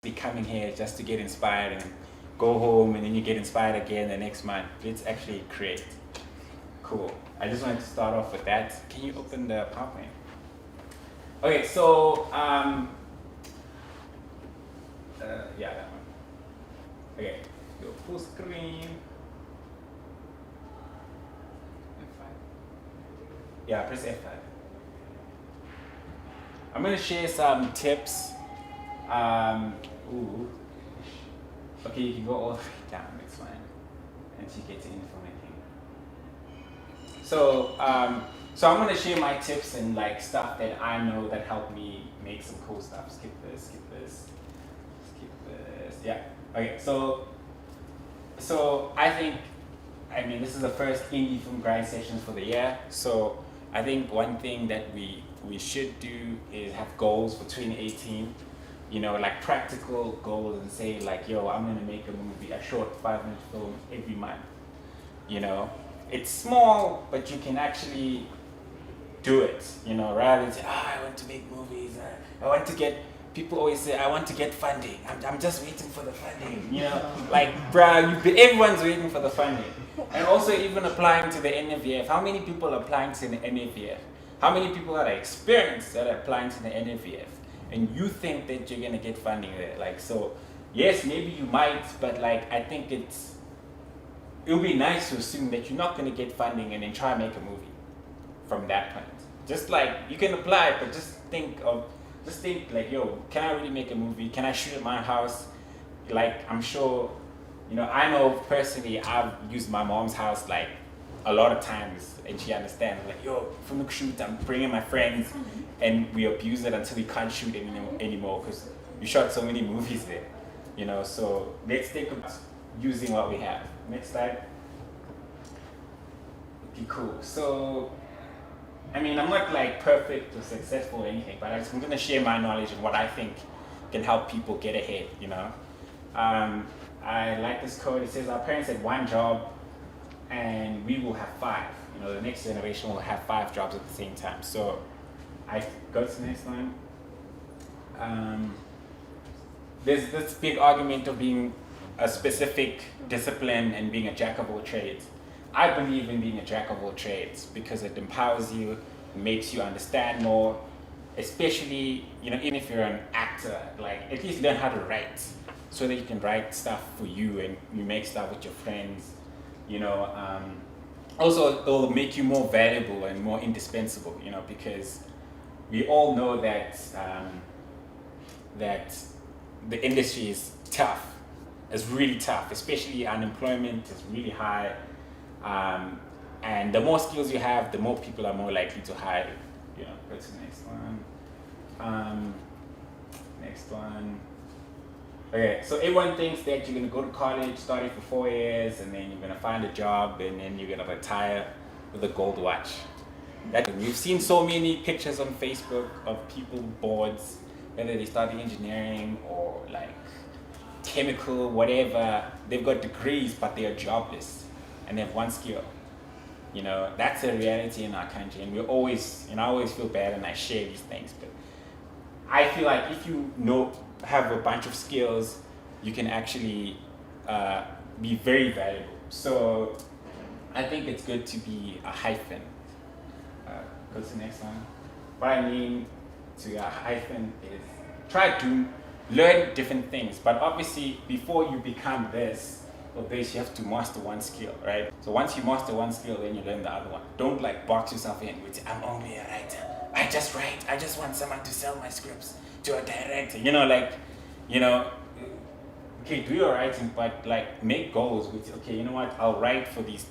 be coming here just to get inspired and go home and then you get inspired again the next month. Let's actually create. Cool. I just wanted to start off with that. Can you open the PowerPoint? Okay, so yeah, that one. Okay, go full screen. F5. Yeah, press F5. I'm gonna share some tips. Ooh. Okay, you can go all the way down. It's fine. And you get to filmmaking. So, so I'm gonna share my tips and like stuff that I know that helped me make some cool stuff. Skip this, skip this, skip this. Yeah. Okay. So I mean, this is the first indie film grind sessions for the year. So I think one thing that we should do is have goals for 2018. You know, like practical goals, and say like, yo, I'm gonna make a movie, a short 5-minute film every month. You know, it's small, but you can actually do it. You know, rather than say, I want to make movies. I want to get. People always say, I want to get funding. I'm just waiting for the funding. You know, like, bruh, everyone's waiting for the funding. And also even applying to the NFVF. How many people are applying to the NFVF? How many people are experienced that are applying to the NFVF? And you think that you're gonna get funding there? Like, so, yes, maybe you might, but like, I think it'll be nice to assume that you're not gonna get funding and then try and make a movie from that point. Just like, you can apply, but just think like, yo, can I really make a movie? Can I shoot at my house? Like, I'm sure, you know, I know personally, I've used my mom's house like a lot of times, and she understands, like, yo, from the shoot, I'm bringing my friends, and we abuse it until we can't shoot anymore because we shot so many movies there, you know. So let's think about using what we have. Next slide. Okay, cool. So, I mean, I'm not like perfect or successful or anything, but I'm gonna share my knowledge and what I think can help people get ahead, you know. I like this quote. It says, our parents had one job and we will have 5. You know, the next generation will have 5 jobs at the same time. So I go to the next one. There's this big argument of being a specific discipline and being a jack of all trades. I believe in being a jack of all trades because it empowers you, makes you understand more, especially, you know, even if you're an actor, like, at least learn how to write so that you can write stuff for you and you make stuff with your friends, you know. Also, it'll make you more valuable and more indispensable, you know, because we all know that that the industry is tough. It's really tough, especially unemployment is really high. And the more skills you have, the more people are more likely to hire you. You know, go to the next one. Next one. Okay, so everyone thinks that you're gonna go to college, study for 4 years, and then you're gonna find a job, and then you're gonna retire with a gold watch. We've seen so many pictures on Facebook of people boards, whether they're studying engineering or like chemical, whatever. They've got degrees, but they are jobless, and they have one skill. You know, that's a reality in our country, and we always, you know, I always feel bad and I share these things, but I feel like if you have a bunch of skills, you can actually be very valuable. So I think it's good to be a hyphen. Go to the next one. What I mean to a hyphen is try to learn different things, but obviously before you become this or this, you have to master one skill, right? So once you master one skill, then you learn the other one. Don't like box yourself in with, I'm only a writer. I just write. I just want someone to sell my scripts to a director. You know, like, you know, okay, do your writing, but like make goals with, okay, you know what, I'll write for these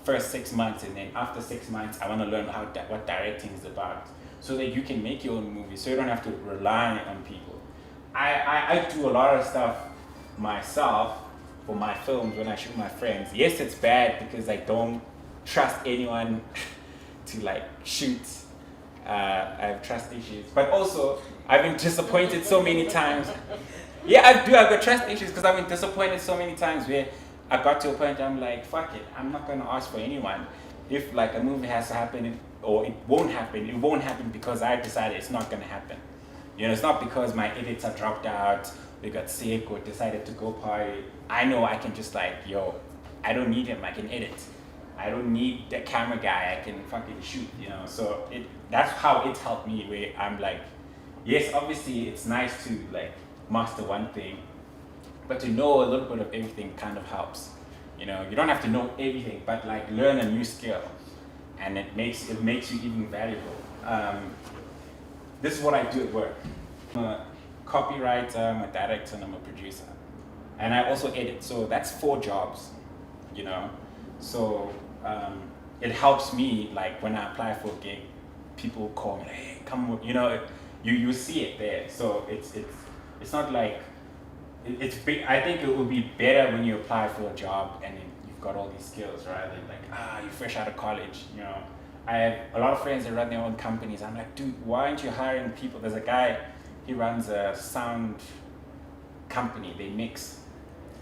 first 6 months, and then after 6 months, I want to learn what directing is about, so that you can make your own movie, so you don't have to rely on people. I do a lot of stuff myself for my films when I shoot my friends. Yes, it's bad because I don't trust anyone to like shoot. I have trust issues, but also I've been disappointed so many times. Yeah, I've got trust issues because I've been disappointed so many times where I got to a point I'm like, fuck it, I'm not gonna ask for anyone. If like a movie has to happen or it won't happen because I decided it's not gonna happen. You know, it's not because my edits are dropped out they got sick or decided to go party, I know I can just like, yo, I don't need him, I can edit. I don't need the camera guy, I can fucking shoot, you know. So that's how it helped me, where I'm like, yes, obviously it's nice to like master one thing, but to know a little bit of everything kind of helps. You know, you don't have to know everything, but like learn a new skill, and it makes you even valuable. This is what I do at work. I'm a copywriter, I'm a director, and I'm a producer. And I also edit, so that's 4 jobs, you know. So it helps me, like when I apply for a gig, people call me, hey, come, you know, you see it there. So it's not like, it's big. I think it would be better when you apply for a job and you've got all these skills, rather than like, you're fresh out of college, you know. I have a lot of friends that run their own companies. I'm like, dude, why aren't you hiring people? There's a guy, he runs a sound company, they mix.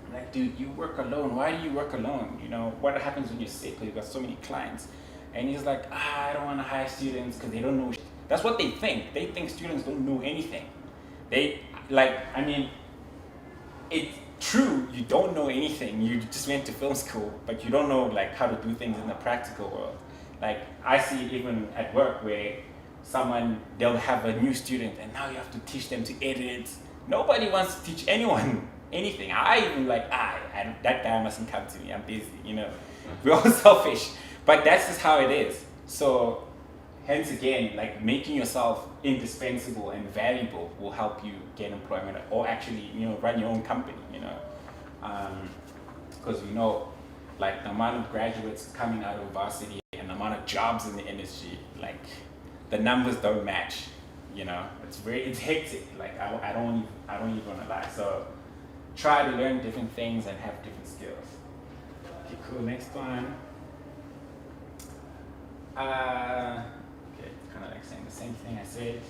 I'm like, dude, you work alone. Why do you work alone? You know, what happens when you're sick? Because you've got so many clients. And he's like, I don't want to hire students because they don't know. That's what they think. They think students don't know anything. They, like, I mean, it's true, you don't know anything. You just went to film school, but you don't know like how to do things in the practical world. Like, I see it even at work where they'll have a new student and now you have to teach them to edit. Nobody wants to teach anyone anything. I even like, that guy mustn't come to me, I'm busy, you know. We're all selfish, but that's just how it is. So hence again, like making yourself indispensable and valuable will help you get employment, or actually, you know, run your own company, you know. Because we know like the amount of graduates coming out of varsity and the amount of jobs in the industry, like the numbers don't match, you know. It's hectic. Like I don't even want to lie. So try to learn different things and have different skills. Okay, cool. Next one. Okay, kind of like saying the same thing I said.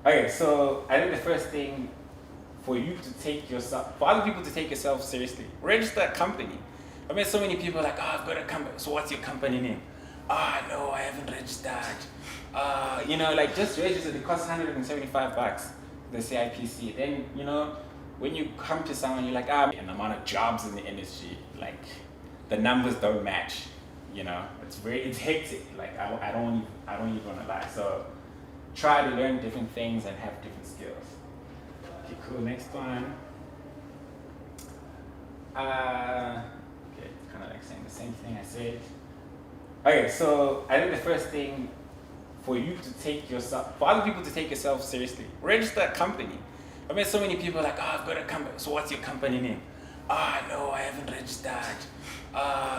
Okay, so I think the first thing for other people to take yourself seriously, register a company. I mean, so many people are like, I've got a company. So what's your company name? No, I haven't registered. You know, like just register. It costs $175, the CIPC. Then, you know, when you come to someone, you're like, and the amount of jobs in the industry, like the numbers don't match, you know. It's hectic. Like I don't even want to lie. So try to learn different things and have different skills. Okay, cool. Next one. Okay, kind of like saying the same thing I said. Okay, so I think the first thing for other people to take yourself seriously, register a company. I mean, so many people are like, I've got a company. So what's your company name? No, I haven't registered.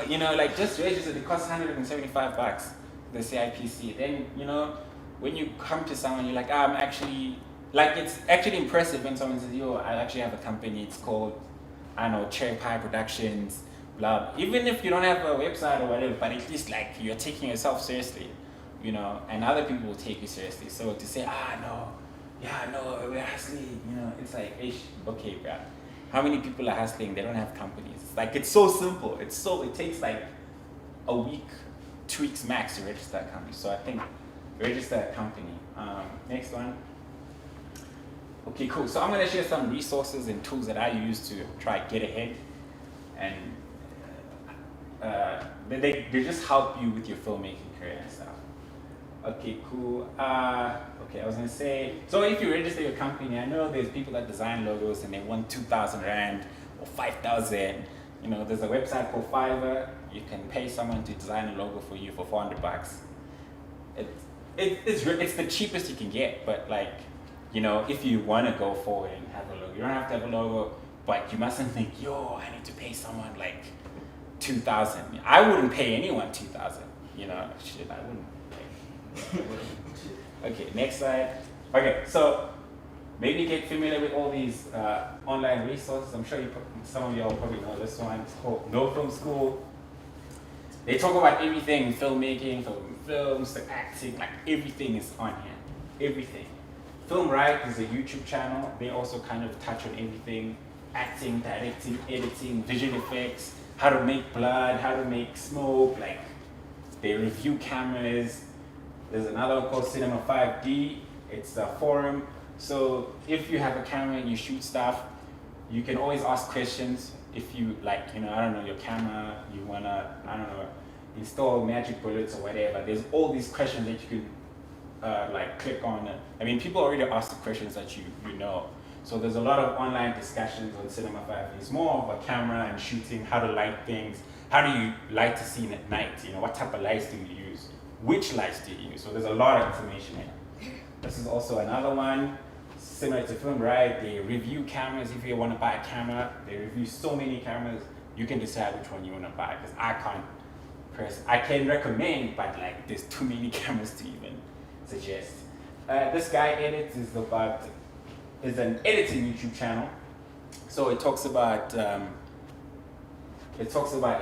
You know, like just register. It costs $175, the CIPC. Then, you know, when you come to someone, you're like, I'm actually, like it's actually impressive when someone says, yo, I actually have a company. It's called, I don't know, Cherry Pie Productions, blah. Even if you don't have a website or whatever, but at least like you're taking yourself seriously, you know, and other people will take you seriously. So to say, no, we're hustling, you know, it's like, okay, bro. How many people are hustling? They don't have companies. It's like, it's so simple. It takes like a week, 2 weeks max to register a company. So I think register a company. Next one. Okay, cool. So I'm going to share some resources and tools that I use to try to get ahead. And they just help you with your filmmaking career and stuff. Okay, cool. Okay, I was gonna say, so if you register your company, I know there's people that design logos and they want 2,000 Rand or 5,000. You know, there's a website called Fiverr. You can pay someone to design a logo for you for $400. It's the cheapest you can get, but like, you know, if you want to go forward and have a logo, you don't have to have a logo, but you mustn't think, yo, I need to pay someone like 2,000. I wouldn't pay anyone 2,000. You know, shit, I wouldn't. Okay, next slide. Okay, so maybe get familiar with all these online resources. I'm sure some of y'all probably know this one. It's called No Film School. They talk about everything, filmmaking, films, the acting, like everything is on here. Everything. Film Right is a YouTube channel. They also kind of touch on everything. Acting, directing, editing, visual effects, how to make blood, how to make smoke, like they review cameras. There's another one called Cinema 5D. It's a forum So if you have a camera and you shoot stuff, you can always ask questions. If you like, I don't know, your camera, you wanna, I don't know, install magic bullets or whatever, there's all these questions that you can like click on. I mean, people already ask the questions that you know. So there's a lot of online discussions on Cinema 5. It's more of a camera and shooting, how to light things, how do you light a scene at night, what type of lights do you use, which lights do you use. So there's a lot of information here. This is also another one, similar to Film, right? They review cameras. If you want to buy a camera, they review so many cameras. You can decide which one you want to buy, because I can recommend, but like there's too many cameras to even suggest. This guy edits is an editing YouTube channel. So it talks about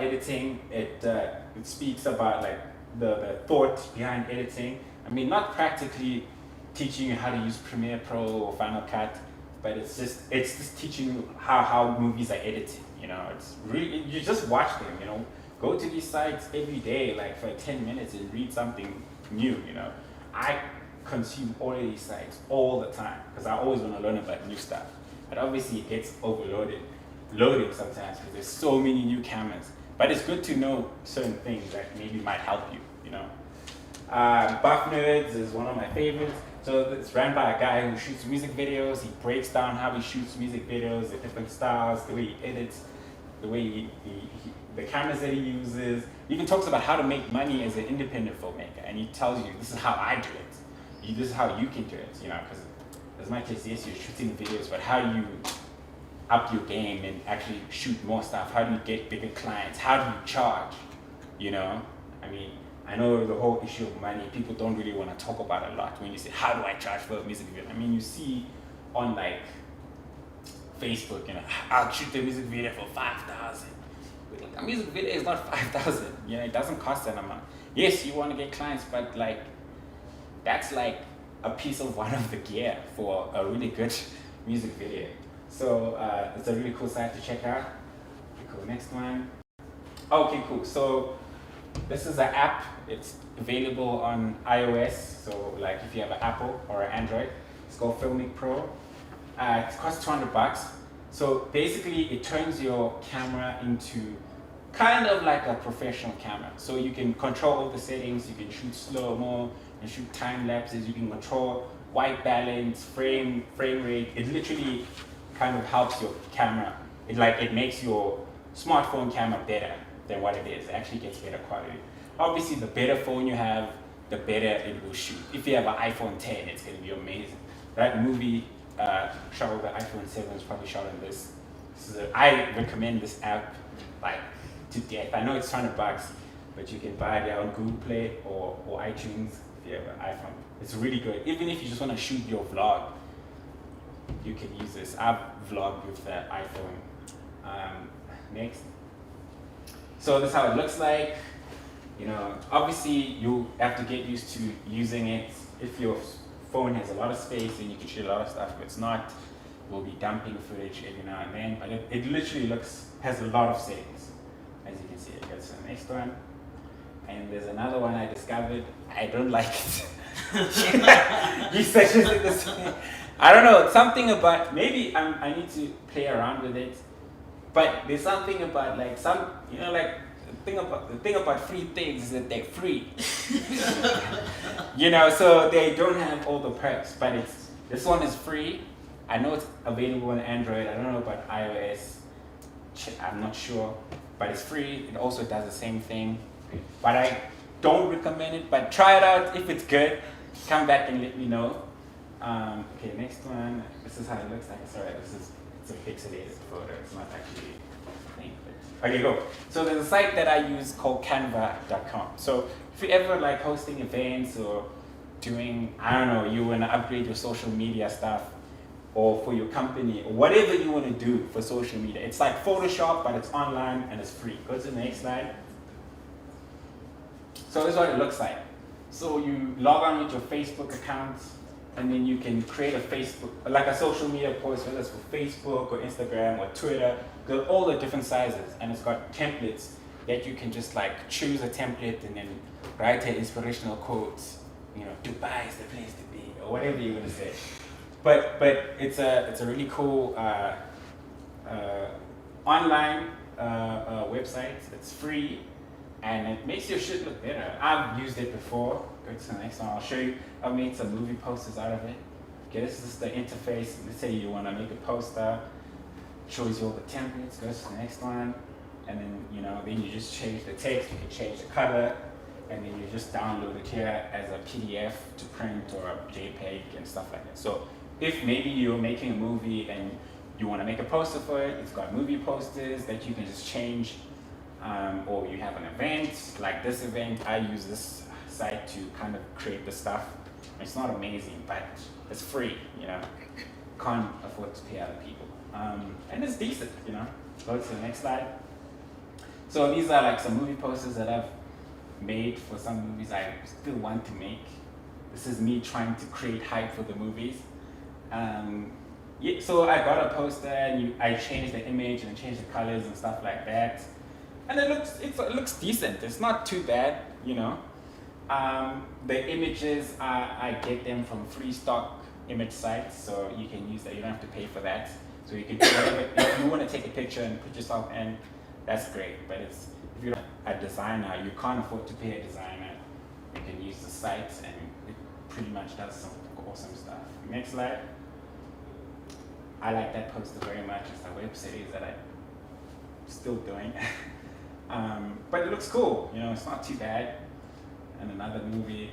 editing. It speaks about like the thought behind editing. I mean, not practically teaching you how to use Premiere Pro or Final Cut, but it's just teaching you how movies are edited. It's really, you just watch them. Go to these sites every day, like for 10 minutes, and read something new. I consume all of these sites all the time because I always want to learn about new stuff. But obviously it gets loaded sometimes because there's so many new cameras. But it's good to know certain things that maybe might help you. Buff Nerds is one of my favorites. So it's ran by a guy who shoots music videos. He breaks down how he shoots music videos, the different styles, the way he edits, the way the cameras that he uses. He even talks about how to make money as an independent filmmaker, and he tells you, this is how I do it. This is how you can do it, because as much as yes, you're shooting videos, but how do you up your game and actually shoot more stuff? How do you get bigger clients? How do you charge? I mean, I know the whole issue of money, people don't really want to talk about a lot when you say, how do I charge for a music video? I mean, you see on like Facebook, I'll shoot the music video for 5,000. A music video is not 5,000, it doesn't cost that amount. Yes, you want to get clients, but like, that's like a piece of one of the gear for a really good music video. So it's a really cool site to check out. Okay, cool, next one. Okay, cool, so this is an app. It's available on iOS, so like if you have an Apple or an Android, it's called Filmmaking Pro. It costs $200. So basically it turns your camera into kind of like a professional camera. So you can control all the settings, you can shoot slow-mo, and shoot time lapses, you can control white balance, frame rate. It literally kind of helps your camera. It makes your smartphone camera better than what it is. It actually gets better quality. Obviously, the better phone you have, the better it will shoot. If you have an iPhone 10, it's going to be amazing. That movie shot with the iPhone 7 is probably shot on this. So I recommend this app like to death. I know it's $200, but you can buy it on Google Play or iTunes if you have an iPhone. It's really good. Even if you just want to shoot your vlog, you can use this. I've vlogged with the iPhone. Next. So this is how it looks like. Obviously you have to get used to using it. If your phone has a lot of space, then you can shoot a lot of stuff. If it's not, we'll be dumping footage every now and then. But it literally has a lot of settings. As you can see, it goes to the next one. And there's another one I discovered. I don't like it. You suggested this. I don't know, something about, maybe I need to play around with it. But there's something about like the thing about free things is that they're free. So they don't have all the perks, but this one is free. I know it's available on Android. I don't know about iOS. I'm not sure, but it's free. It also does the same thing, but I don't recommend it, but try it out. If it's good, come back and let me know. Okay, next one. This is how it looks like. Sorry, it's a pixelated photo. It's not actually a thing. Okay, go. So there's a site that I use called canva.com. So if you're ever like hosting events or doing, I don't know, you want to upgrade your social media stuff, or for your company, or whatever you want to do for social media. It's like Photoshop, but it's online and it's free. Go to the next slide. So this is what it looks like. So you log on with your Facebook account, and then you can create a Facebook, like a social media post, whether it's for Facebook or Instagram or Twitter. There are all the different sizes, and it's got templates that you can just like choose a template and then write an inspirational quote. Dubai is the place to be, or whatever you're gonna say. but it's a really cool online website. It's free and it makes your shit look better. I've used it before. Go to the next one. I'll show you. I've made some movie posters out of it. Okay, this is the interface. Let's say you want to make a poster. Shows you all the templates. Go to the next one, and then then you just change the text. You can change the color, and then you just download it here as a PDF to print or a JPEG and stuff like that. So if maybe you're making a movie and you want to make a poster for it, it's got movie posters that you can just change, or you have an event like this event. I use this site to kind of create the stuff. It's not amazing, but it's free. Can't afford to pay other people, and it's decent. Go to the next slide. So these are like some movie posters that I've made for some movies I still want to make. This is me trying to create hype for the movies. So I got a poster and I changed the image and changed the colors and stuff like that, and it looks decent. It's not too bad. The images I get them from free stock image sites, so you can use that. You don't have to pay for that. So you can do whatever. If you want to take a picture and put yourself in, that's great. But if you're a designer, you can't afford to pay a designer. You can use the site, and it pretty much does some awesome stuff. Next slide. I like that poster very much. It's a web series that I'm still doing. But it looks cool. It's not too bad. And another movie.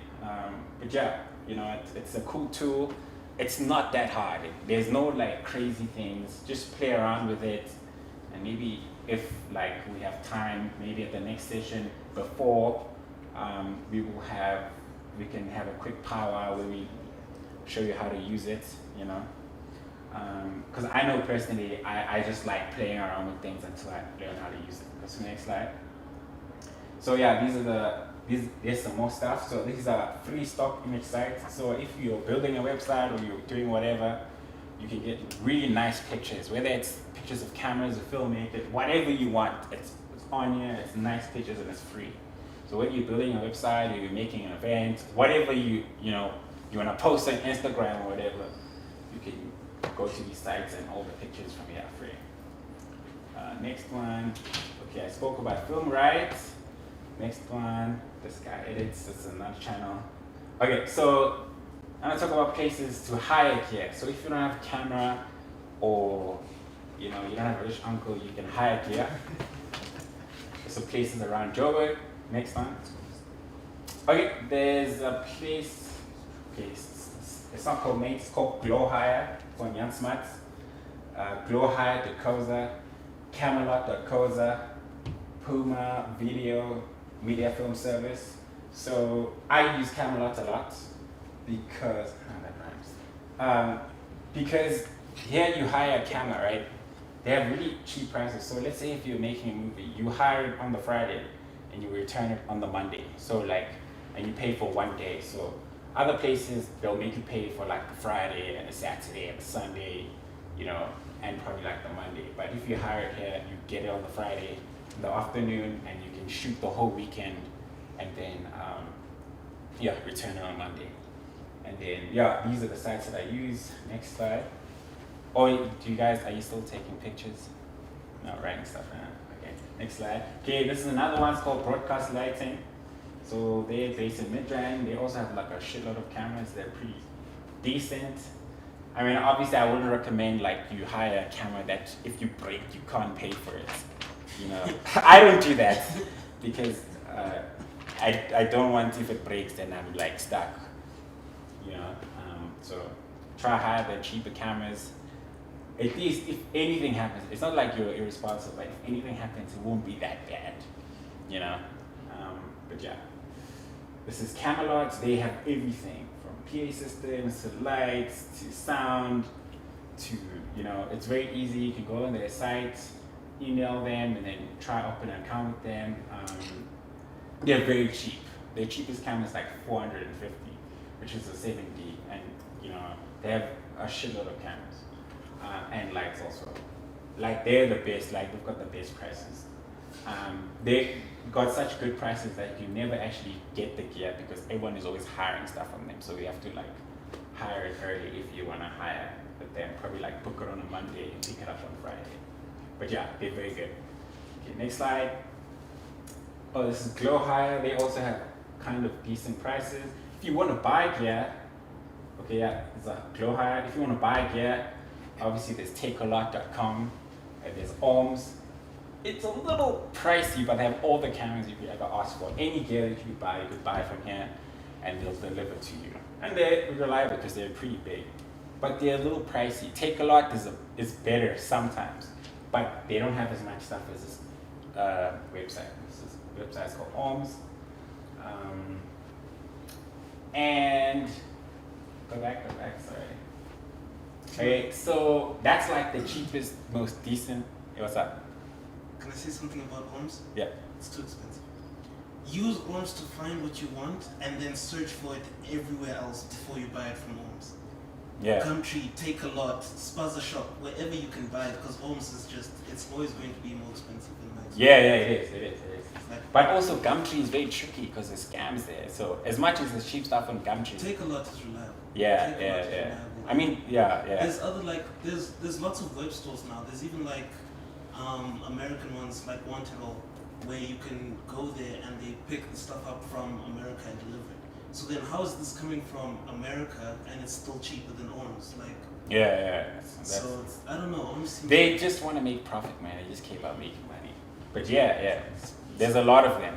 But yeah, it's a cool tool. It's not that hard. There's no like crazy things. Just play around with it, and maybe if like we have time, maybe at the next session before, we can have a quick powwow where we show you how to use it. Because I know personally, I just like playing around with things until I learn how to use it. Go to the next slide. So yeah, there's some more stuff. So these are free stock image sites. So if you're building a website or you're doing whatever, you can get really nice pictures, whether it's pictures of cameras or filmmakers, whatever you want. It's on here, it's nice pictures, and it's free. So whether you're building a website or you're making an event, whatever you want to post on Instagram or whatever, you can go to these sites and all the pictures from here are free. Next one. Okay, I spoke about film rights. Next one, this guy edits. This is another channel. Okay, so I'm gonna talk about places to hire gear. So if you don't have a camera, or you don't have a rich uncle, you can hire gear. So places around Joburg. Next one. Okay, there's a place. Okay, it's not called Mate. It's called Glow Hire from Jan Smart. Glowhire.coza, Camelot.coza, Puma Video Media Film Service. So I use Camelot a lot because because here you hire a camera, right? They have really cheap prices. So let's say if you're making a movie, you hire it on the Friday and you return it on the Monday. So and you pay for 1 day. So other places, they'll make you pay for like the Friday and the Saturday and the Sunday, and probably like the Monday. But if you hire it here, you get it on the Friday in the afternoon, and you can shoot the whole weekend, and then return it on Monday. And then these are the sites that I use. Next slide. Oh, are you still taking pictures? No, writing stuff down. Okay, next slide. Okay, this is another one. It's called Broadcast Lighting. So they're based in Midrand. They also have like a shitload of cameras. They're pretty decent. I mean, obviously, I wouldn't recommend like you hire a camera that if you break, you can't pay for it. I don't do that because I don't want, if it breaks, then I'm like stuck. So try hire the cheaper cameras. At least if anything happens, it's not like you're irresponsible, but if anything happens, it won't be that bad. But yeah, this is Camelot. They have everything from PA systems to lights to sound to, it's very easy. You can go on their site, email them, and then try open an account with them. They're very cheap. Their cheapest camera is like 450, which is a 7D, and they have a shitload of cameras and lights also. Like they're the best. Like they've got the best prices. They got such good prices that you never actually get the gear because everyone is always hiring stuff from them. So we have to like hire it early if you want to hire with them. Probably like book it on a Monday and pick it up on Friday. But yeah, they're very good. Okay, next slide. Oh, this is Glow Hire. They also have kind of decent prices. If you want to buy gear, okay, yeah, it's a Glow Hire. If you want to buy gear, obviously there's takealot.com and there's Orms. It's a little pricey, but they have all the cameras you could ever ask for. Any gear that you buy, you could buy from here and they'll deliver to you. And they're reliable because they're pretty big. But they're a little pricey. Takealot is better sometimes, but they don't have as much stuff as this website. This website is called Orms. And go back, sorry. Okay, so that's like the cheapest, most decent. Hey, what's up? Can I say something about Orms? Yeah. It's too expensive. Use Orms to find what you want and then search for it everywhere else before you buy it from Orms. Yeah. Country, Takealot, Spaza Shop, wherever you can buy it, because Orms is just, it's always going to be more expensive than mine. Yeah, it is. But also Gumtree is very tricky because there's scams there. So as much as there's cheap stuff on Gumtree. Takealot is reliable. Yeah. Reliable. I mean, yeah. There's other there's lots of web stores now. There's even like American ones like Untitled, where you can go there and they pick the stuff up from America and deliver it. So then how is this coming from America and it's still cheaper than Orms? Like Yeah. so I don't know. Orms They just want to make profit, man. They just keep out making money. But yeah. There's a lot of them.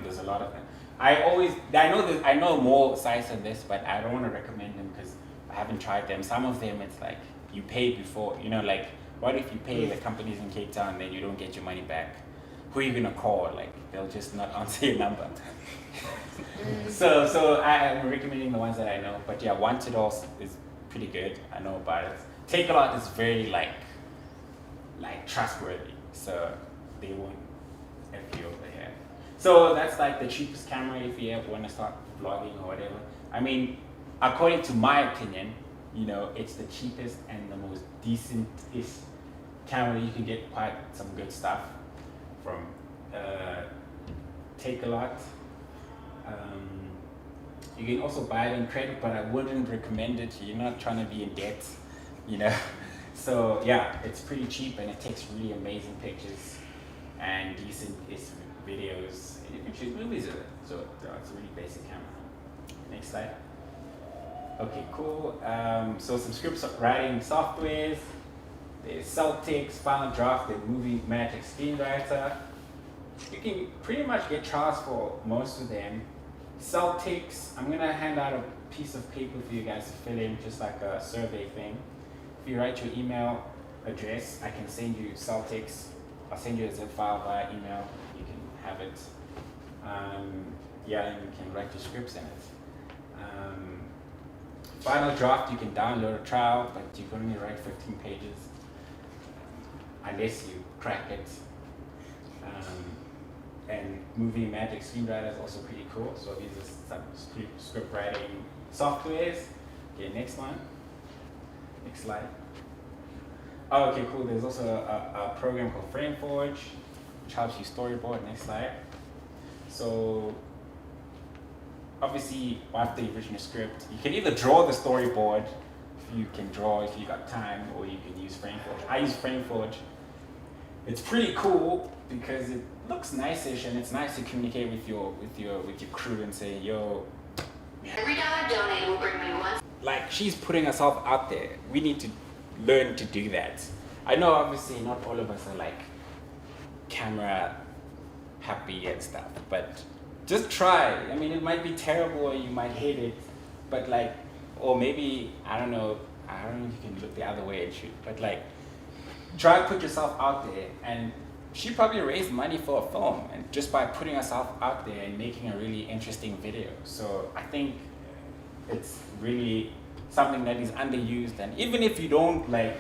I know more sites than this, but I don't want to recommend them because I haven't tried them. Some of them it's like you pay before, like what if you pay the companies in Cape Town and then you don't get your money back? Who are you gonna call? Like they'll just not answer your number. So I'm recommending the ones that I know. But yeah, Wanted also is pretty good. I know about it. Takealot is very like trustworthy. So they won't F you over here. So that's like the cheapest camera if you ever want to start vlogging or whatever. I mean, according to my opinion, it's the cheapest and the most decent-ish camera. You can get quite some good stuff from Takealot. You can also buy it in credit, but I wouldn't recommend it. You're not trying to be in debt, So yeah, it's pretty cheap and it takes really amazing pictures and decent-ish videos. You can shoot movies with it. So it's a really basic camera. Next slide. Okay, cool. So some script writing softwares. There's Celtics, Final Draft, and Movie Magic Screenwriter. You can pretty much get trials for most of them. Celtics, I'm gonna hand out a piece of paper for you guys to fill in, just like a survey thing. If you write your email address, I can send you Celtics. I'll send you a zip file via email. You can have it. And you can write your scripts in it. Final Draft, you can download a trial, but you can only write 15 pages unless you crack it. And Movie Magic Screenwriter is also pretty cool. So these are some script writing softwares. Okay, next one. Next slide. Oh, okay, cool. There's also a program called FrameForge, which helps you storyboard. Next slide. So obviously, after you've written a script, you can either draw the storyboard, if you can draw, if you got time, or you can use FrameForge. I use FrameForge. It's pretty cool because it looks nice-ish and it's nice to communicate with your crew and say, yo, every dollar donated will bring me one. Like, she's putting herself out there. We need to learn to do that. I know obviously not all of us are like camera happy and stuff, but just try. I mean, it might be terrible or you might hate it, but like, or maybe, I don't know if you can look the other way and shoot, but like, try to put yourself out there. And she probably raised money for a film, and just by putting herself out there and making a really interesting video. So I think it's really something that is underused, and even if you don't like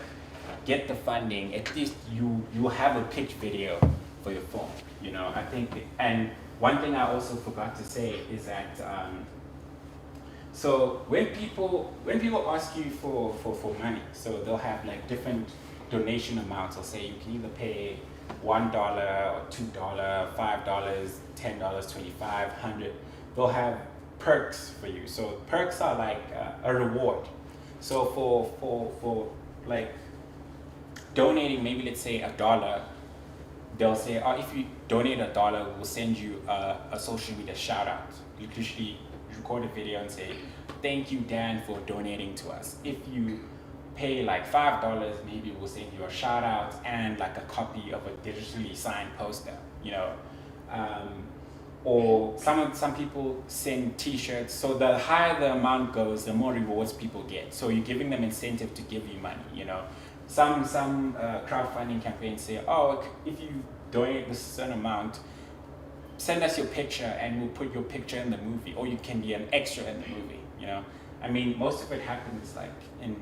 get the funding, at least you have a pitch video for your film. I think, and one thing I also forgot to say is that so when people ask you for money, so they'll have like different donation amounts. They'll say you can either pay $1 or $2, $5, $10, $25, $100. They'll have perks for you. So perks are like a reward. So for like donating, maybe let's say $1, they'll say, oh, if you donate $1, we'll send you a social media shout out. You literally record a video and say, thank you, Dan, for donating to us. If you pay like $5, maybe we'll send you a shout out and like a copy of a digitally signed poster, you know. Or some people send t-shirts. So the higher the amount goes, the more rewards people get. So you're giving them incentive to give you money, you know. Some crowdfunding campaigns say, oh, if you donate this certain amount, send us your picture and we'll put your picture in the movie, or you can be an extra in the movie, you know. I mean, most of it happens like in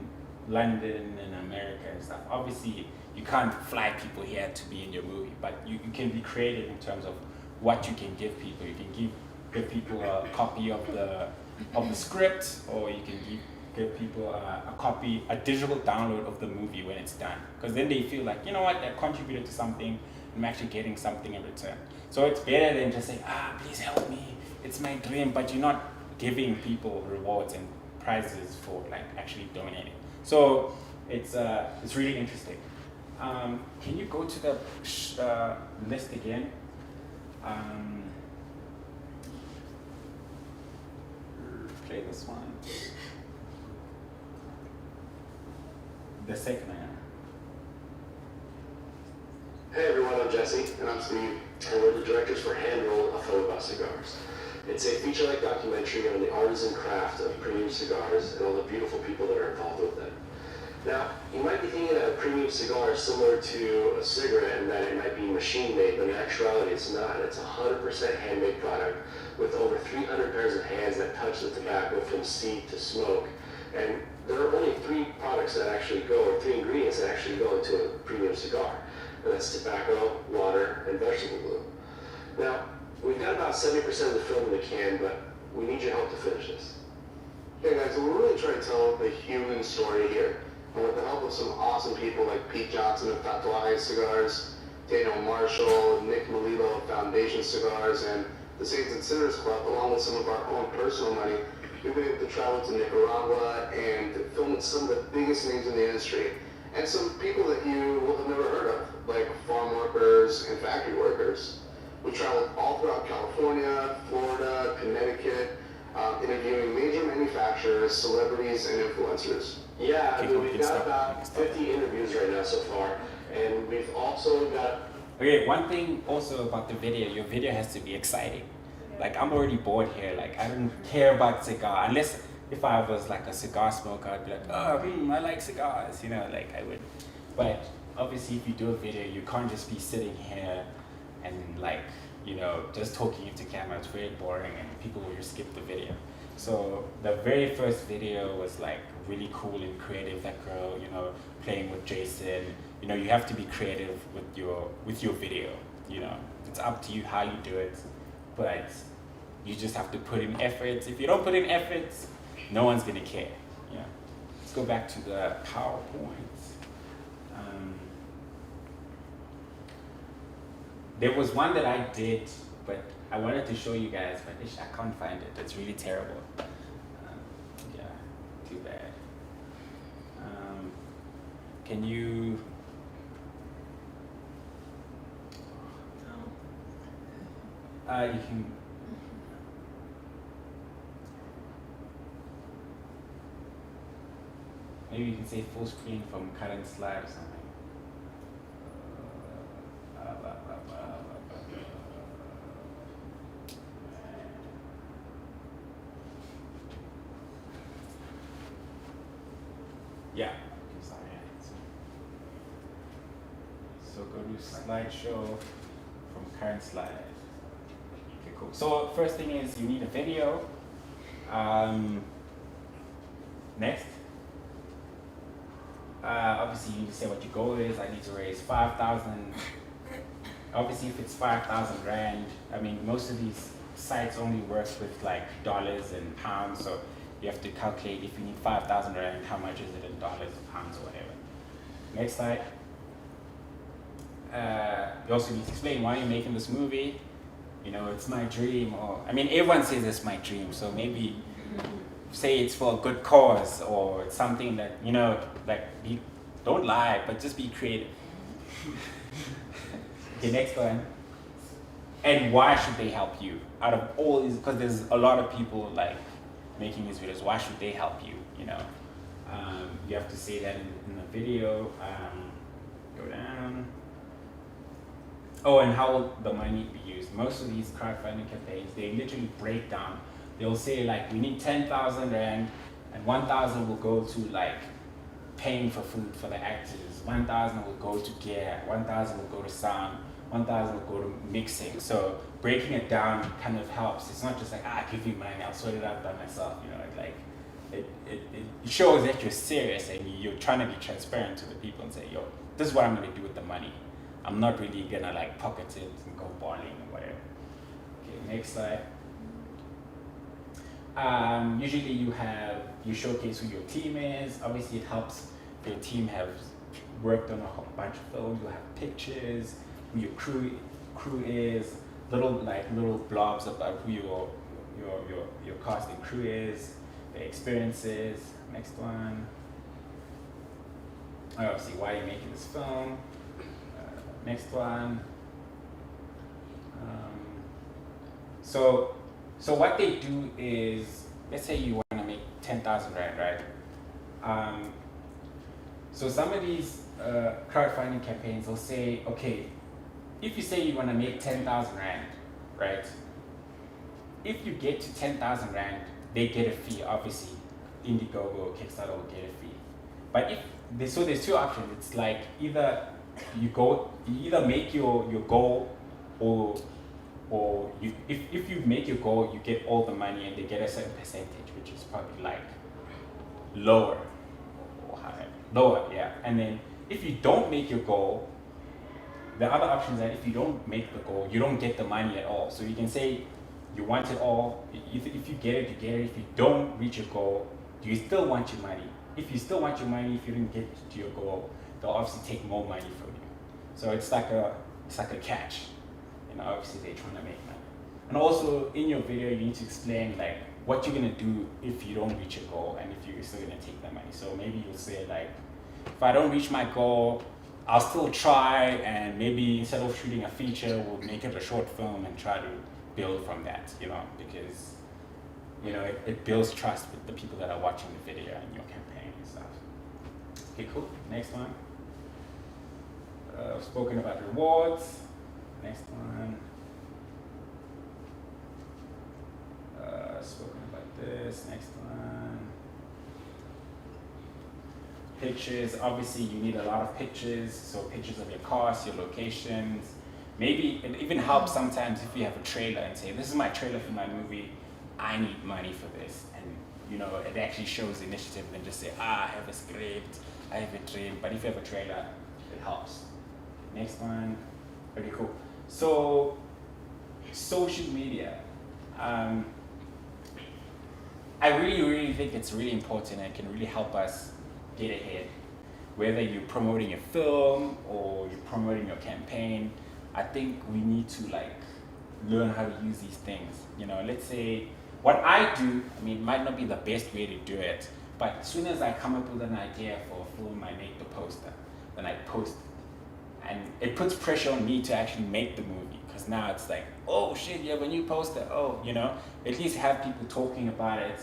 London and America and stuff. Obviously, you can't fly people here to be in your movie, but you can be creative in terms of what you can give people. You can give people a copy of the script, or you can give people a digital download of the movie when it's done. Because then they feel like, you know what, I contributed to something, I'm actually getting something in return. So it's better than just saying, please help me, it's my dream, but you're not giving people rewards and prizes for like actually donating. So it's really interesting. Can you go to the list again? Play this one. The second one. Hey everyone, I'm Jesse, and I'm Steve, and we're the directors for Hand Roll, a film about cigars. It's a feature-length documentary on the artisan craft of premium cigars and all the beautiful people that are involved with them. Now, you might be thinking that a premium cigar is similar to a cigarette and that it might be machine-made, but in actuality it's not. It's a 100% handmade product with over 300 pairs of hands that touch the tobacco from seed to smoke. And there are only three products that actually go, or three ingredients that actually go into a premium cigar. And that's tobacco, water, and vegetable glue. Now, we've got about 70% of the film in the can, but we need your help to finish this. Hey guys, so we're really trying to tell the human story here. And with the help of some awesome people like Pete Johnson of Tatuaje Cigars, Daniel Marshall, Nick Melillo of Foundation Cigars, and the Saints and Sinners Club, along with some of our own personal money, we've been able to travel to Nicaragua and film with some of the biggest names in the industry. And some people that you will have never heard of, like farm workers and factory workers. We traveled all throughout California, Florida, Connecticut, interviewing major manufacturers, celebrities, and influencers. Yeah, I mean, we've got about 50 interviews right now so far, and we've also got... Okay, one thing also about the video, your video has to be exciting. Like, I'm already bored here, like, I don't care about cigar, unless if I was like a cigar smoker, I'd be like, I like cigars, you know, like I would. But obviously if you do a video, you can't just be sitting here and like, you know, just talking into camera. It's very boring and people will just skip the video. So the very first video was like really cool and creative. That girl, you know, playing with Jason. You know, you have to be creative with your video. You know, it's up to you how you do it, but you just have to put in efforts. If you don't put in efforts, no one's gonna care. Yeah. Let's go back to the PowerPoint. There was one that I did, but I wanted to show you guys, but I can't find it. It's really terrible. Yeah, too bad. Can you? You can. Maybe you can say full screen from current slide or something. Yeah. Sorry. So go to slideshow from current slide. Okay, cool. So first thing is you need a video. Next. Obviously you need to say what your goal is. I need to raise 5,000. Obviously if it's 5,000 rand, I mean most of these sites only work with like dollars and pounds, so you have to calculate if you need 5,000 rand, how much is it in dollars or pounds or whatever. Next slide. You also need to explain why you're making this movie. You know, it's my dream, or I mean everyone says it's my dream, so maybe say it's for a good cause or it's something that, you know, like, don't lie, but just be creative. Okay, next one. And why should they help you? Out of all these, because there's a lot of people like making these videos, why should they help you, you know? You have to say that in the video. Go down. Oh, and how will the money be used? Most of these crowdfunding campaigns, they literally break down. They'll say like, we need 10,000 Rand and 1,000 will go to like paying for food for the actors. 1,000 will go to gear, 1,000 will go to sound, 1,000 will go to mixing. So breaking it down kind of helps. It's not just like, give you money, I'll sort it out by myself. You know, it shows that you're serious and you're trying to be transparent to the people and say, yo, this is what I'm gonna do with the money. I'm not really gonna like pocket it and go balling or whatever. Okay, next slide. Usually you showcase who your team is. Obviously it helps if your team have worked on a whole bunch of films. You'll have pictures, who your crew is, little blobs about who your cast and crew is, the experiences. Next one. Obviously why you're making this film. Next one. So what they do is, let's say you want to make 10,000 Rand, right? So some of these crowdfunding campaigns will say, okay, if you say you want to make 10,000 Rand, right? If you get to 10,000 Rand, they get a fee, obviously. Indiegogo or Kickstarter will get a fee. But so there's two options. It's like either you make your goal, or if you make your goal, you get all the money and they get a certain percentage, which is probably like lower or higher. Lower, yeah. And then if you don't make your goal, the other option is that if you don't make the goal, you don't get the money at all. So you can say you want it all. If you get it, you get it. If you don't reach your goal, do you still want your money? If you still want your money, if you didn't get to your goal, they'll obviously take more money from you. So it's like a catch. You know, obviously they're trying to make money. And also in your video, you need to explain like what you're gonna do if you don't reach your goal and if you're still gonna take that money. So maybe you'll say like, if I don't reach my goal, I'll still try, and maybe instead of shooting a feature, we'll make it a short film and try to build from that, you know, because, you know, it builds trust with the people that are watching the video and your campaign and stuff. Okay, cool. Next one. I've spoken about rewards. Next one. Spoken about this. Next one. Pictures. Obviously, you need a lot of pictures. So pictures of your cast, your locations. Maybe it even helps sometimes if you have a trailer and say, this is my trailer for my movie. I need money for this. And, you know, it actually shows initiative than just say, I have a script, I have a dream. But if you have a trailer, it helps. Next one. Okay, cool. So, social media. I really think it's really important and can really help us get ahead. Whether you're promoting a film or you're promoting your campaign, I think we need to like learn how to use these things. You know, let's say what I do, I mean, it might not be the best way to do it, but as soon as I come up with an idea for a film, I make the poster, then I post it. And it puts pressure on me to actually make the movie, because now it's like, oh shit, you have a new poster, oh, you know, at least have people talking about it.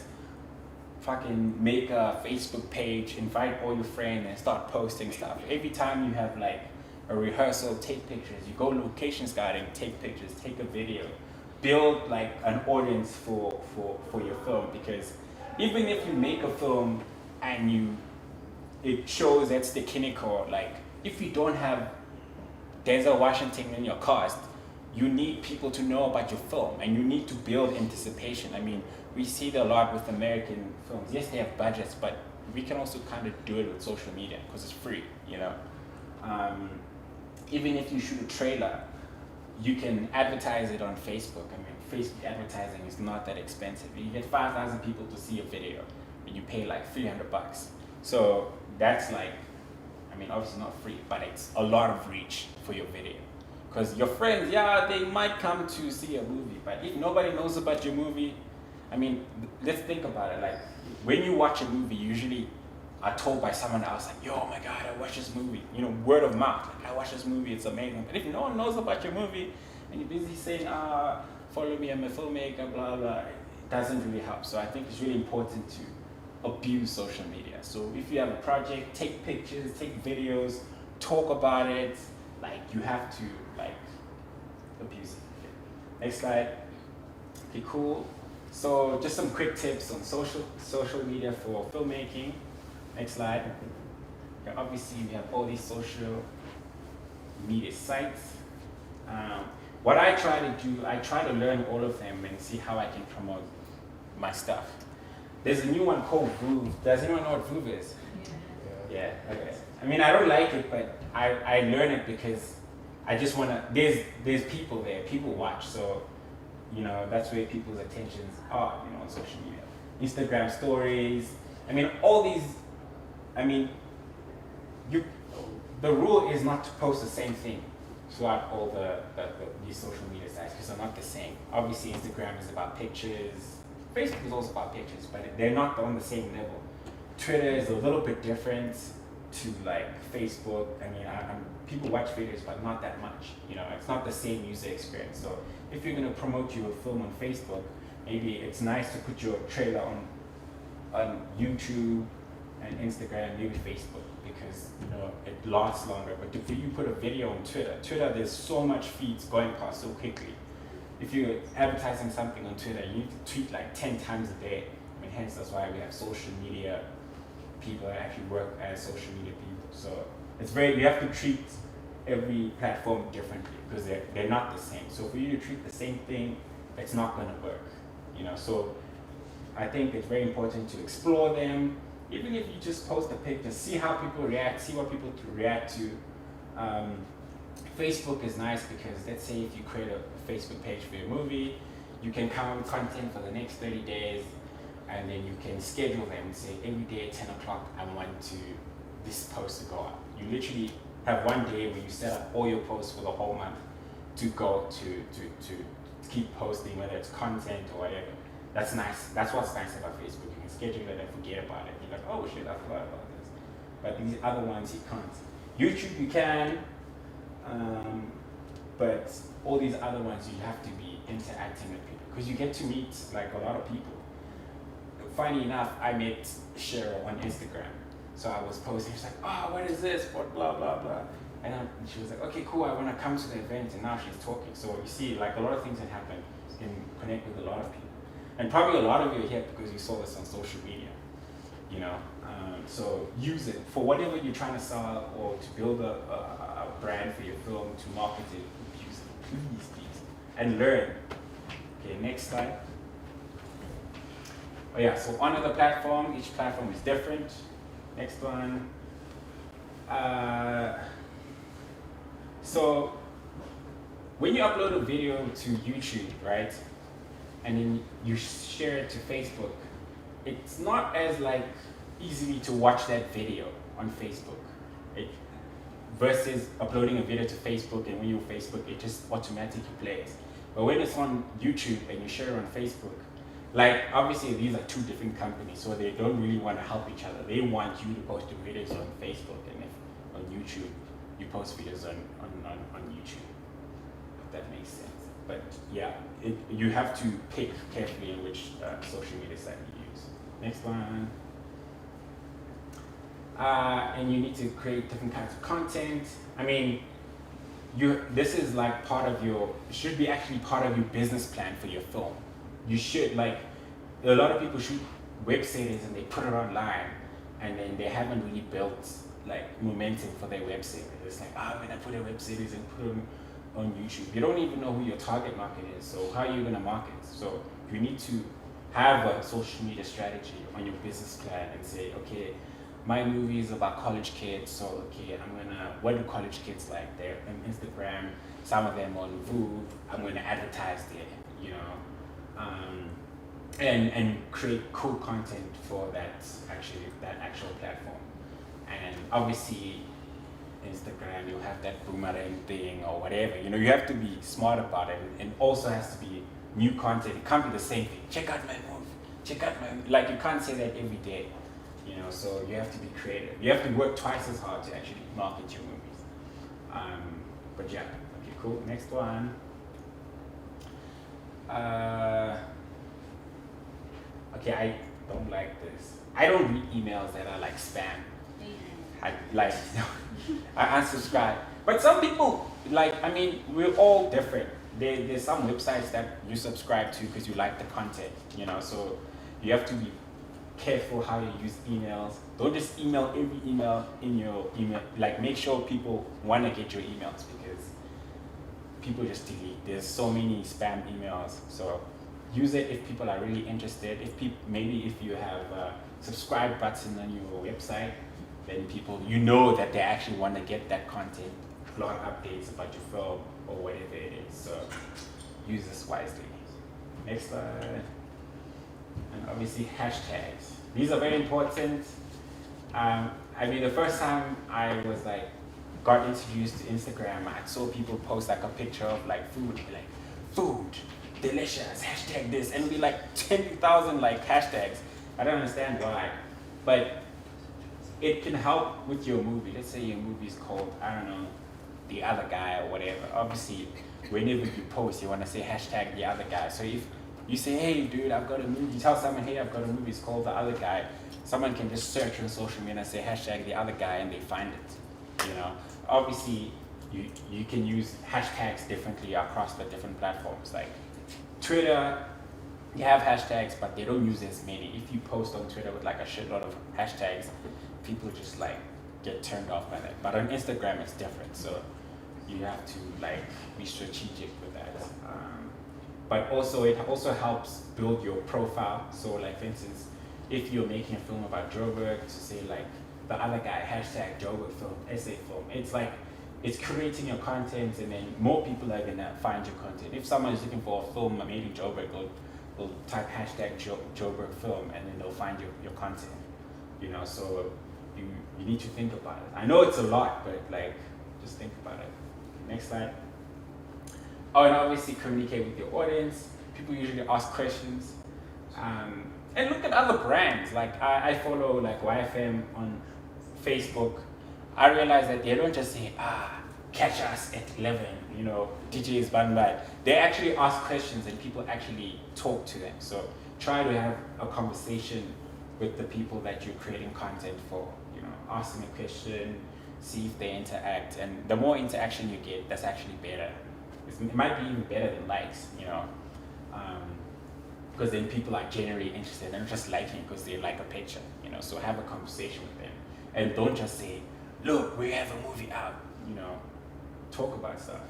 Fucking make a Facebook page, invite all your friends and start posting stuff. Every time you have like a rehearsal, take pictures. You go location scouting, take pictures, take a video. Build like an audience for your film, because even if you make a film and it shows that's the clinical, like if you don't have Denzel Washington in your cast, you need people to know about your film and you need to build anticipation. I mean, we see that a lot with American films. Yes, they have budgets, but we can also kind of do it with social media because it's free, you know. Even if you shoot a trailer, you can advertise it on Facebook. I mean, Facebook advertising is not that expensive. You get 5,000 people to see a video and you pay like $300. So that's like, I mean, obviously not free, but it's a lot of reach for your video. Because your friends, yeah, they might come to see a movie, but if nobody knows about your movie, I mean, let's think about it. Like, when you watch a movie, you usually are told by someone else, like, yo, oh my God, I watched this movie. You know, word of mouth. Like, I watched this movie, it's amazing. But if no one knows about your movie, and you're busy saying, follow me, I'm a filmmaker, blah, blah, it doesn't really help. So I think it's really important to abuse social media. So if you have a project, take pictures, take videos, talk about it. Like, you have to, like, abuse it. Okay. Next slide. Okay, cool. So just some quick tips on social media for filmmaking. Next slide. Okay, obviously, we have all these social media sites. What I try to do, I try to learn all of them and see how I can promote my stuff. There's a new one called Groove. Does anyone know what Groove is? Yeah. Okay. I mean, I don't like it, but I learn it because I just want to. There's people there. People watch, so you know that's where people's attentions are. You know, on social media, Instagram stories. I mean, all these. I mean, the rule is not to post the same thing throughout all these social media sites because they're not the same. Obviously, Instagram is about pictures. Facebook is also about pictures, but they're not on the same level. Twitter is a little bit different to like Facebook. I mean, people watch videos, but not that much. You know, it's not the same user experience. So if you're going to promote your film on Facebook, maybe it's nice to put your trailer on YouTube and Instagram, maybe Facebook, because you know it lasts longer. But if you put a video on Twitter, there's so much feeds going past so quickly. If you're advertising something on Twitter, you need to tweet like 10 times a day. I mean, hence that's why we have social media people that actually work as social media people. So it's you have to treat every platform differently because they're not the same. So for you to treat the same thing, it's not going to work. You know, so I think it's very important to explore them. Even if you just post a picture, see how people react, see what people react to. Facebook is nice because let's say if you create a Facebook page for your movie, you can come up with content for the next 30 days and then you can schedule them and say every day at 10 o'clock I want this post to go up. You literally have one day where you set up all your posts for the whole month to go to keep posting, whether it's content or whatever. That's nice. That's what's nice about Facebook. You can schedule it and forget about it. You're like, oh shit, I forgot about this. But these other ones you can't. YouTube you can, but all these other ones you have to be interacting with people because you get to meet like a lot of people. Funny enough, I met Cheryl on Instagram. So I was posting, she's like, oh, what is this? What blah blah blah. And she was like, okay, cool, I want to come to the event, and now she's talking. So you see, like a lot of things that happen, you can connect with a lot of people. And probably a lot of you are here because you saw this on social media, you know. So use it for whatever you're trying to sell or to build a brand for your film, to market it. Use it, please, and learn. Okay, next slide. Oh yeah, so on the platform, each platform is different. Next one. So when you upload a video to YouTube, right, and then you share it to Facebook, it's not as like easily to watch that video on Facebook versus uploading a video to Facebook, and when you're on Facebook, it just automatically plays. But when it's on YouTube and you share it on Facebook, like obviously these are two different companies, so they don't really want to help each other. They want you to post your videos on Facebook, and if on YouTube you post videos on YouTube, if that makes sense. But yeah, you have to pick carefully in which social media site you use. Next one. And you need to create different kinds of content. I mean, this is like should be actually part of your business plan for your film. You should, like, a lot of people shoot web series and they put it online and then they haven't really built like momentum for their web series. It's like, when I put a web series and put it on YouTube, you don't even know who your target market is, so how are you going to market? So you need to have a social media strategy on your business plan and say, okay, my movie is about college kids, so okay, what do college kids like? They're on Instagram, some of them on Voo, I'm gonna advertise there, you know, and create cool content for that actual platform. And obviously, Instagram, you'll have that boomerang thing or whatever, you know, you have to be smart about it, and also has to be new content. It can't be the same thing. Check out my movie. check out like you can't say that every day, you know. So you have to be creative. You have to work twice as hard to actually market your movies. But yeah, okay, cool. Next one. Okay, I don't like this. I don't read emails that are like spam. I like I unsubscribe. But some people like, I mean, we're all different. There's some websites that you subscribe to because you like the content, you know. So you have to be careful how you use emails. Don't just email every email in your email. Like, make sure people want to get your emails, because people just delete. There's so many spam emails. So use it if people are really interested. If maybe if you have a subscribe button on your website, then people, you know that they actually want to get that content, blog updates about your film or whatever it is. So use this wisely. Next slide. And obviously hashtags. These are very important. I mean, the first time I was like, got introduced to Instagram, I saw people post like a picture of like food, like food, delicious, hashtag this, and it'd be like 10,000 like hashtags. I don't understand why, but it can help with your movie. Let's say your movie is called, I don't know, The Other Guy or whatever. Obviously, whenever you post, you want to say hashtag The Other Guy. So if you say, hey dude, I've got a movie, you tell someone, hey, I've got a movie, it's called The Other Guy, someone can just search on social media and say hashtag The Other Guy, and they find it, you know. Obviously, you can use hashtags differently across the different platforms. Like Twitter, you have hashtags, but they don't use as many. If you post on Twitter with like a shitload of hashtags, people just like get turned off by that. But on Instagram, it's different. So you have to like be strategic with that. But also, it also helps build your profile. So like, for instance, if you're making a film about Joburg, to say like The Other Guy, hashtag Joburg film, essay film, it's like, it's creating your content, and then more people are gonna find your content. If someone is looking for a film made in Joburg, they'll type hashtag Joburg film, and then they'll find your content, you know. So you need to think about it. I know it's a lot, but like, just think about it. Next slide. Oh, and obviously communicate with your audience. People usually ask questions. And look at other brands. Like I follow like YFM on Facebook. I realize that they don't just say, catch us at 11, you know, DJs Bandai. They actually ask questions, and people actually talk to them. So try to have a conversation with the people that you're creating content for. You know, ask them a question, see if they interact. And the more interaction you get, that's actually better. It might be even better than likes, you know, because then people are generally interested. They're just liking because they like a picture, you know. So have a conversation with them, and don't just say, look, we have a movie out, you know. Talk about stuff.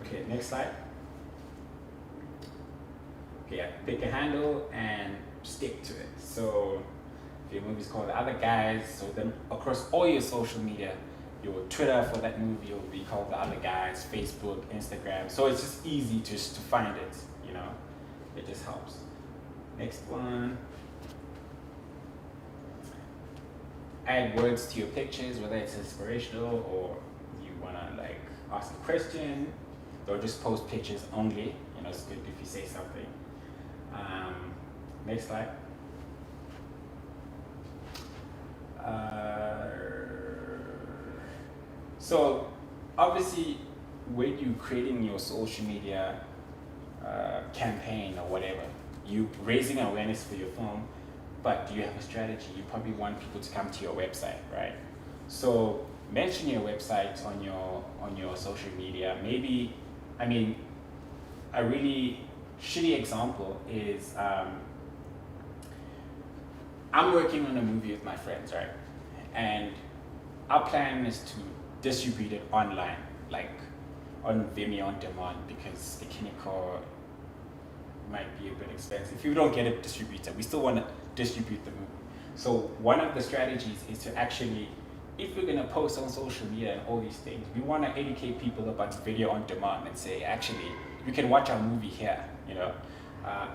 Okay, next slide. Okay, yeah, pick a handle and stick to it. So if your movie is called The Other Guys, so then across all your social media, your Twitter for that movie will be called The Other Guys, Facebook, Instagram. So it's just easy just to find it, you know. It just helps. Next one. Add words to your pictures, whether it's inspirational or you wanna like ask a question, or just post pictures only. You know, it's good if you say something. Next slide. So obviously, when you're creating your social media campaign or whatever, you raising awareness for your film. But do you have a strategy? You probably want people to come to your website, right? So mention your website on your social media. Maybe, I mean, a really shitty example is I'm working on a movie with my friends, right? And our plan is to distribute it online, like on Vimeo on demand, because the Kiniko might be a bit expensive. If you don't get a distributor, we still want to distribute the movie. So one of the strategies is to actually, if we're going to post on social media and all these things, we want to educate people about video on demand and say, actually, you can watch our movie here, you know. I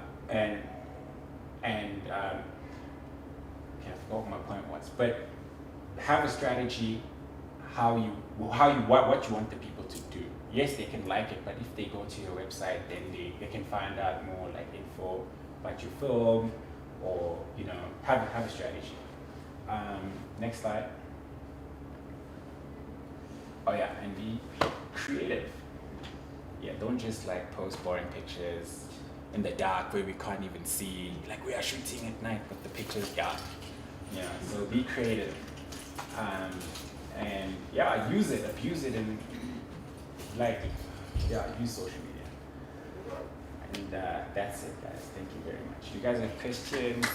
forgot what my point was, but have a strategy what you want the people to do, yes, they can like it, but if they go to your website, then they can find out more like info about your film, or have a strategy. Next slide. Oh yeah, and be creative. Yeah, don't just like post boring pictures in the dark where we can't even see, like we are shooting at night but the picture's dark. Yeah, so be creative. And yeah, abuse it and use social media. And that's it, guys. Thank you very much. You guys have questions?